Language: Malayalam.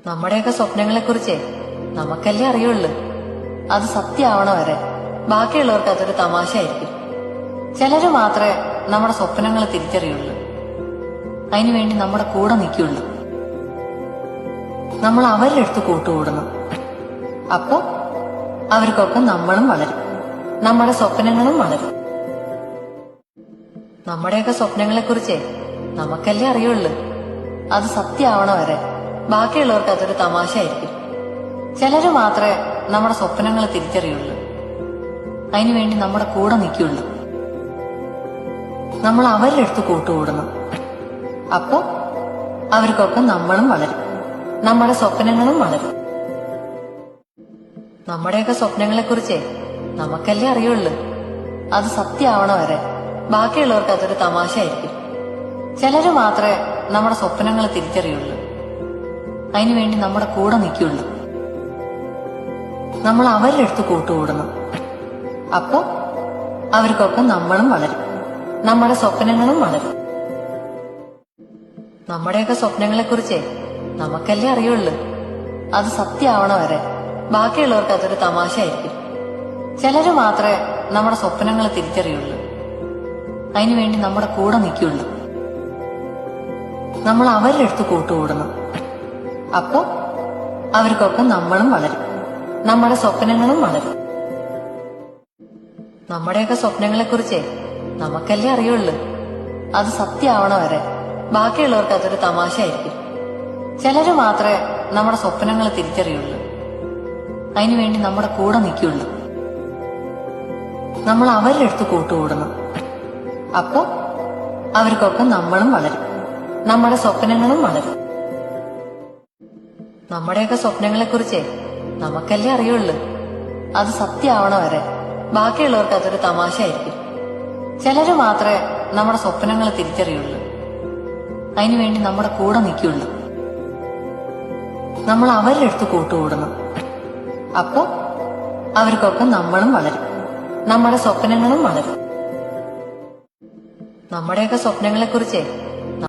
നമ്മുടെയൊക്കെ സ്വപ്നങ്ങളെക്കുറിച്ച് നമുക്കല്ലേ അറിയുള്ളൂ. അത് സത്യമാവണ വരെ ബാക്കിയുള്ളവർക്ക് അതൊരു തമാശയായിരിക്കും. ചിലര് മാത്രമേ നമ്മുടെ സ്വപ്നങ്ങൾ തിരിച്ചറിയുള്ളൂ. അതിനുവേണ്ടി നമ്മുടെ കൂടെ നിൽക്കുള്ളൂ. നമ്മൾ അവരുടെ അടുത്ത് കൂട്ടുകൂടണം. അപ്പോ അവർക്കൊക്കെ നമ്മളും വളരും, നമ്മുടെ സ്വപ്നങ്ങളും വളരും. നമ്മുടെയൊക്കെ സ്വപ്നങ്ങളെക്കുറിച്ച് നമുക്കല്ലേ അറിയുള്ളൂ. അത് സത്യമാവണ വരെ ബാക്കിയുള്ളവർക്ക് അതൊരു തമാശയായിരിക്കും. ചിലര് മാത്രമേ നമ്മുടെ സ്വപ്നങ്ങൾ തിരിച്ചറിയുള്ളൂ. അതിനുവേണ്ടി നമ്മുടെ കൂടെ നിൽക്കുള്ളൂ. നമ്മൾ അവരുടെ അടുത്ത് കൂട്ടുകൂടണം. അപ്പോ അവർക്കൊക്കെ നമ്മളും വളരും, നമ്മുടെ സ്വപ്നങ്ങളും വളരും. നമ്മുടെയൊക്കെ സ്വപ്നങ്ങളെക്കുറിച്ച് നമുക്കല്ലേ അറിയുള്ളൂ. അത് സത്യമാവണ വരെ ബാക്കിയുള്ളവർക്ക് അതൊരു തമാശയായിരിക്കും. ചിലര് മാത്രമേ നമ്മുടെ സ്വപ്നങ്ങൾ തിരിച്ചറിയുള്ളൂ. അതിനുവേണ്ടി നമ്മുടെ കൂടെ നിൽക്കുള്ളൂ. നമ്മൾ അവരുടെ അടുത്ത് കൂട്ടുകൂടണം. അപ്പോ അവർക്കൊക്കെ നമ്മളും വളരും, നമ്മുടെ സ്വപ്നങ്ങളും വളരും. നമ്മുടെയൊക്കെ സ്വപ്നങ്ങളെക്കുറിച്ച് നമുക്കല്ലേ അറിയുള്ളൂ. അത് സത്യമാവണ വരെ ബാക്കിയുള്ളവർക്ക് അതൊരു തമാശയായിരിക്കും. ചിലര് മാത്രമേ നമ്മുടെ സ്വപ്നങ്ങൾ തിരിച്ചറിയുള്ളൂ. അതിനുവേണ്ടി നമ്മുടെ കൂടെ നിൽക്കുള്ളൂ. നമ്മൾ അവരുടെ അടുത്ത് കൂട്ടുകൂടണം. അപ്പോ അവർക്കൊക്കെ നമ്മളും വളരും, നമ്മുടെ സ്വപ്നങ്ങളും വളരും. നമ്മുടെയൊക്കെ സ്വപ്നങ്ങളെക്കുറിച്ച് നമുക്കല്ലേ അറിയുള്ളൂ. അത് സത്യമാവണ വരെ ബാക്കിയുള്ളവർക്ക് അതൊരു തമാശയായിരിക്കും. ചിലര് മാത്രമേ നമ്മുടെ സ്വപ്നങ്ങൾ തിരിച്ചറിയുള്ളൂ. അതിനുവേണ്ടി നമ്മുടെ കൂടെ നിൽക്കുള്ളൂ. നമ്മൾ അവരുടെ അടുത്ത് കൂട്ടുകൂടണം. അപ്പോ അവർക്കൊക്കെ നമ്മളും വളരും, നമ്മുടെ സ്വപ്നങ്ങളും വളരും. നമ്മുടെയൊക്കെ സ്വപ്നങ്ങളെക്കുറിച്ച് നമുക്കല്ലേ അറിയുള്ളൂ. അത് സത്യമാവണ വരെ ബാക്കിയുള്ളവർക്ക് അതൊരു തമാശയായിരിക്കും. ചിലര് മാത്രമേ നമ്മുടെ സ്വപ്നങ്ങൾ തിരിച്ചറിയുള്ളൂ. അതിനുവേണ്ടി നമ്മുടെ കൂടെ നിൽക്കുള്ളൂ. നമ്മൾ അവരുടെ അടുത്ത് കൂട്ടുകൂടണം. അപ്പോ അവർക്കൊക്കെ നമ്മളും വളരും, നമ്മുടെ സ്വപ്നങ്ങളും വളരും. നമ്മുടെയൊക്കെ സ്വപ്നങ്ങളെക്കുറിച്ച്